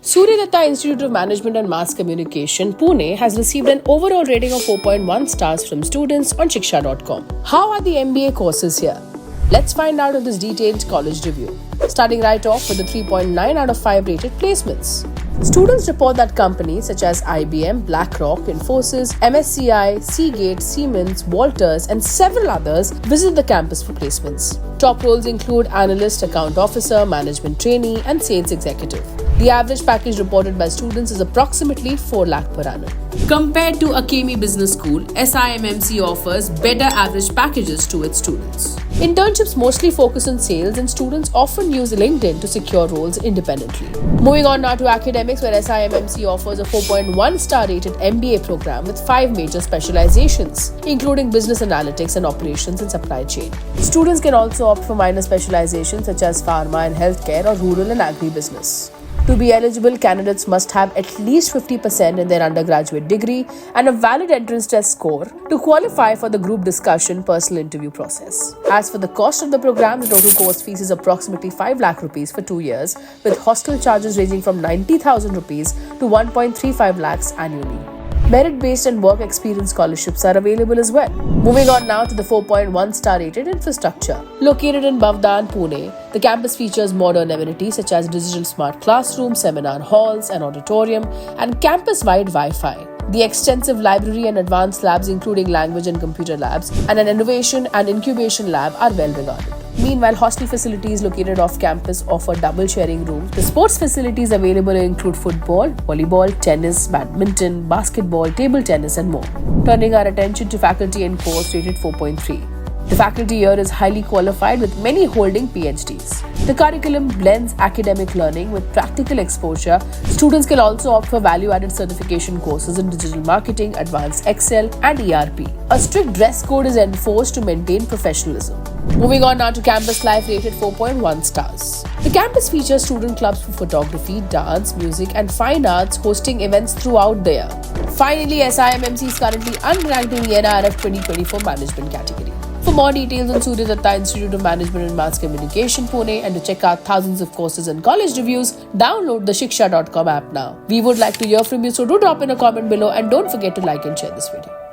Suryadatta Institute of Management and Mass Communication, Pune, has received an overall rating of 4.1 stars from students on Shiksha.com. How are the MBA courses here? Let's find out in this detailed college review. Starting right off with the 3.9 out of 5 rated placements. Students report that companies such as IBM, BlackRock, Infosys, MSCI, Seagate, Siemens, Walters, and several others visit the campus for placements. Top roles include analyst, account officer, management trainee, and sales executive. The average package reported by students is approximately 4 lakh per annum. Compared to Akemi Business School, SIMMC offers better average packages to its students. Internships mostly focus on sales, and students often use LinkedIn to secure roles independently. Moving on now to academics, where SIMMC offers a 4.1 star rated MBA program with 5 major specializations, including business analytics and operations and supply chain. Students can also opt for minor specializations such as pharma and healthcare or rural and agribusiness. To be eligible, candidates must have at least 50% in their undergraduate degree and a valid entrance test score to qualify for the group discussion personal interview process. As for the cost of the program, the total course fees is approximately 5 lakh rupees for 2 years, with hostel charges ranging from 90,000 rupees to 1.35 lakhs annually. Merit-based and work experience scholarships are available as well. Moving on now to the 4.1 star rated infrastructure. Located in Bavdan, Pune, the campus features modern amenities such as digital smart classrooms, seminar halls, an auditorium, and campus-wide Wi-Fi. The extensive library and advanced labs, including language and computer labs, and an innovation and incubation lab are well regarded. Meanwhile, hostel facilities located off campus offer double sharing rooms. The sports facilities available include football, volleyball, tennis, badminton, basketball, table tennis, and more. Turning our attention to faculty and course rated 4.3. The faculty here is highly qualified, with many holding PhDs. The curriculum blends academic learning with practical exposure. Students can also opt for value-added certification courses in digital marketing, advanced Excel, and ERP. A strict dress code is enforced to maintain professionalism. Moving on now to campus life rated 4.1 stars. The campus features student clubs for photography, dance, music, and fine arts, hosting events throughout the year. Finally, SIMMC is currently unranked in the NIRF 2024 management category. For more details on Suryadatta Institute of Management and Mass Communication, Pune, and to check out thousands of courses and college reviews, download the Shiksha.com app now. We would like to hear from you, so do drop in a comment below and don't forget to like and share this video.